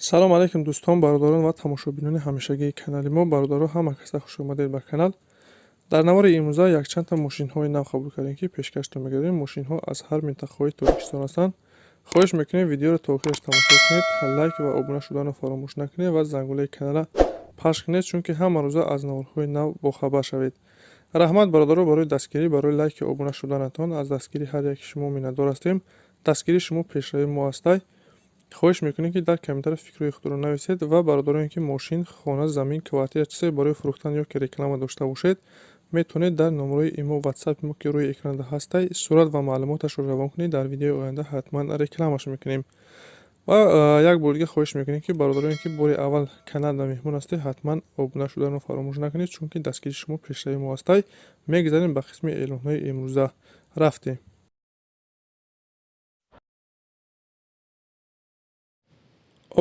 салом алейкум дӯстон, бародарон ва тамошобинони ҳамешагии канали мо. Бародаро, ҳама каса хушомадед ба канал. Дар навори имрӯза якчандта мошинҳои нав қабул кардем, ки пешкашро мегардем. Мошинҳо аз ҳар минтақаҳои Тоҷикистон ҳастанд. хоҳиш мекунем видеоро то охираш тамошо кунед, лайк ва обуна шуданро фаромӯш накунед ва зангулаи канала пахш кунед, чунки ҳама рӯза аз наворҳои нав бохабар шавед. раҳмат бародаро барои дастгирӣ, барои лайки обуна шуданатон. Аз дастгирии ҳар яки шумо миннатдор ҳастем. Дастгирии шумо пешравии мо ҳастай. хоҳиш мекунем, ки дар комментариё фикрҳои худро нависед ва бародароне ки мошин, хона, замин, квартира чизе барои фурӯхтан ё ки реклама дошта бошед, метавонед дар номерои имо ватсапи мо ки рӯи экранда ҳастай сурат ва маълумоташро равон кунед. Дар видеои оянда ҳатман рекламаш мекунем. ва як бори дига хоҳиш мекунем, ки бародароне ки бори аввал каналда меҳмон ҳастед, ҳатман обуна шуданро фаромӯш накунед, чунки дастгирии шумо пешравии мо ҳастай. Мегзарем ба қисми эълонҳои имрӯза. рафтем.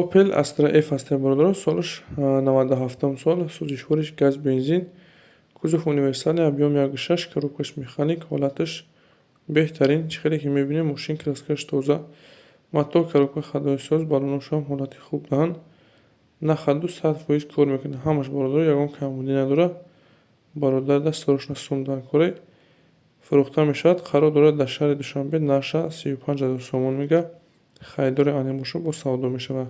Opel Astra F ҳастем бародаро. Солаш 97 сол. Сӯзишвориш газ бензин. кузов универсале, объем 1.6, коробкаш механик, ҳолаташ беҳтарин. Чӣ хеле ки мебинем мошин краскаш тоза. Мотор, коробка ходоисоз, балоношам ҳолати хуб доранд. На ходу 100% кор мекунад. Ҳамаш бародаро ягон камбудӣ надорад. Бародар даст срочно сум дар коре. Фурӯхта мешавад. қарор дорад дар шаҳри Душанбе. Наша 35 000 сомон мега. Харидори анем боша бо савдо мешавад.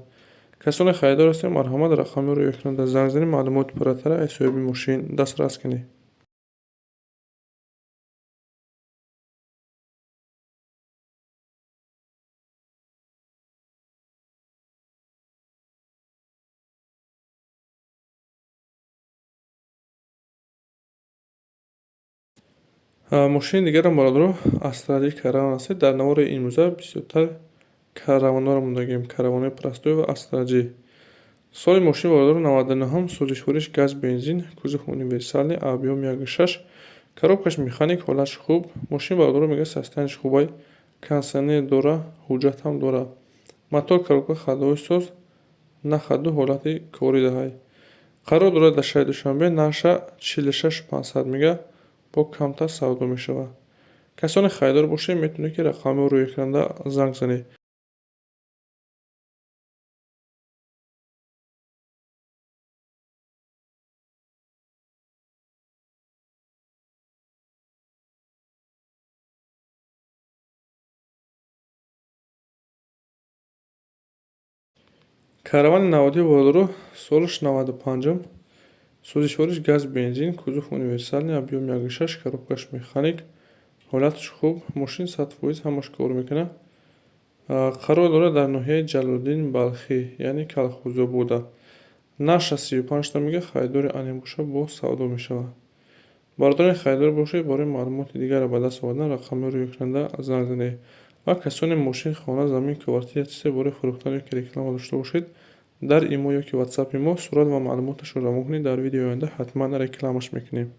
касоне харидор ҳастем, марҳамат рақами рӯи экранда занг занед, маълумоти пурратара аз соҳиби мошин дастрас кунед. мошини дигарам бародаро Astra Caravan ҳастед. Дар навори имрӯза бисёртар караванҳоро дорем. Караванои простой ва Astra G. соли мошин бародаро 99, сӯзишвориш газ бензин, кузов универсале, объем 1.6, коробкаш механик, ҳолатш хуб. мошин бародаро мега состояниш хубай, кондитсионер дора, ҳуҷҷатам дора. мотор, коробка ходоисоз, на ходу ҳолати кори даҳай. қарор дорад дар шаҳри Душанбе. Наша 46 500 мега. бо камтар савдо мешавад. касоне харидор бошед, метавонед ки рақами рӯи экранда занг занед. каравани наводӣ бародаро солаш 95, сӯзишвориш газ бензин, кузов универсале, объем 1.6, коробкаш механик, ҳолатш хуб. мошин 100% ҳамаш кор мекунад. қарор дорад дар ноҳияи Ҷалолиддин Балхӣ, яъне Калхозобода. наша 35 мега. харидори анем боша бо савдо мешавад. бародарони харидор бошед, барои маълумоти дигарро ба даст овардан рақами рӯи экранда занг занед. ва касоне мошин, хона, замин, квартира чизе барои фурӯхтан ё ки реклама дошта бошед, дар имо ё ки ватсапи мо сурат ва маълумоташро равон кунед. Дар видеои оянда ҳатман рекламаш мекунем.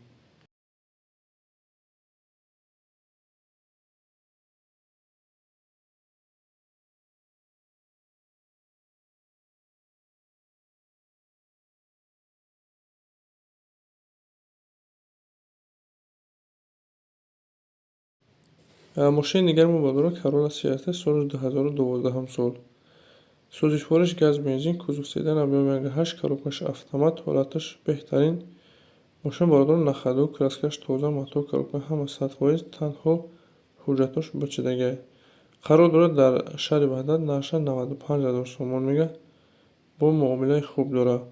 мошини дигари мо бародаро Corolla Sierra, солаш 2012 сол. сӯзишвориш газ бензин, кузов седан, объем 1.8, коробкаш автомат, ҳолаташ беҳтарин. мошин бародаро на ходу, краскаш тоза, мотор, коробка ҳама 100%, танҳо ҳуҷҷатош бачидагиаст. қарор дорад дар шаҳри Ваҳдат. наша 95 000 сомон мега. бо муомилаи хуб дорад.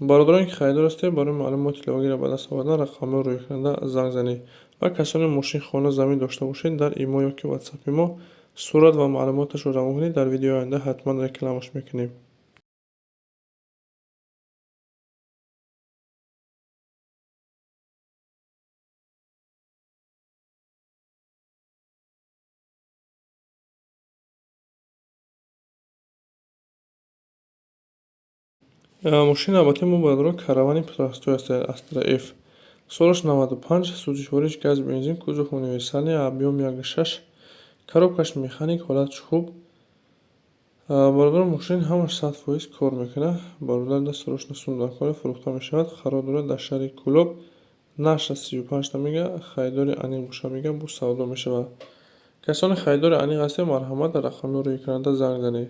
бародароне ки харидор ҳастед, барои маълумоти иловагиро ба даст овардан рақами рӯи экранда занг занед. ва касоне мошин, хона, замин дошта бошед, дар имо ё ки ватсапи мо сурат ва маълумоташро равон кунед. Дар видеои оянда ҳатман рекламаш мекунем. мошини албатта мо бародаро каравани простой ҳастед. Astra F, солаш 95, сӯзишвориш газ бензин, кузов универсале, объем 1.6, коробкаш механик, ҳолатш хуб. бародаро мошин ҳамаш 100% кор мекунад. бародар даст срочно сум дар коре, фурӯхта мешавад. қарор дорад дар шаҳри Кӯлоб. наша 35 мега. харидори анеқ боша мега. бо савдо мешавад. касоне харидори анеқ ҳастед, марҳамат рақами рӯи экранда занг занед.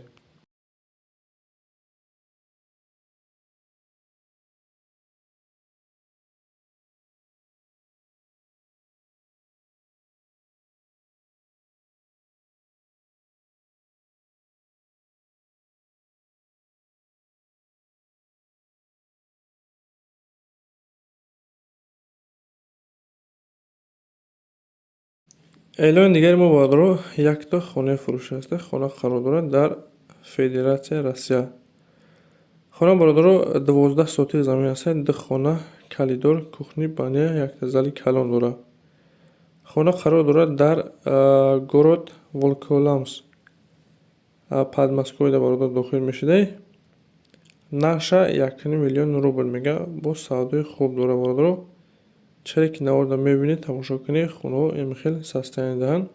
اعلان دیگر ما برادران یک تا خانه فروش است. خانه قرار دارد در فدراسیون روسیه. خانه برادران 12 سوتی زمین است. دو خانه کلیدور، کухні، بانیا، یک تا زالی کلان دارد. خانه قرار دارد در گورод ولکولامس، подмосковье برادر داخل میشده. نقشه 1 میلیون روبل میگه. با سودای خوب داره برادر. چرا که نوارده میبینید تماشا کنید. خونه این خیلی سستانی دهن.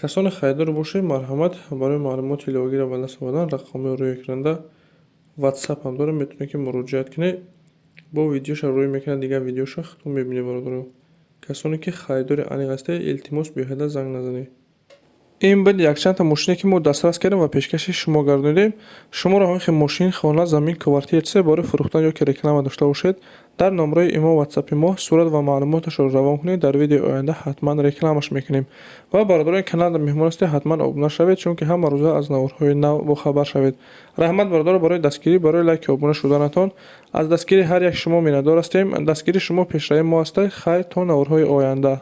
کسان خریدار باشه مرحمت برای معلومات ایلاگی را به دست آوردن رقم روی اکران واتساپ هم داره میتونه که مراجعت کنه. با ویدیوش روی میکنه دیگه ویدیوش خودتون میبینید برادر. کسانی که خریدار انیق هسته التماس بیهده زنگ نزنید. این بود یک چند تا ماشینی که ما دسترس کردیم و پیشکش شما گردوندیم. شما را همین ماشین، خانه، زمین، کوارتیر برای فروختن یا که رکلام داشته باشید در نمره ایما واتساپ ما صورت و معلوماتش رو روان کنید. در ویدیو آینده حتما رکلامش میکنیم. و برادران کانال مهمان هستید حتما ابونه شوید چون که هر روز از نوارهای نو با خبر شوید. رحمت برادر برای دستگیری برای لایک و ابونه شدنتان از دستگیری هر یک شما میندار هستیم. دستگیری شما پیشروی ما است. خیر تا نوارهای آینده.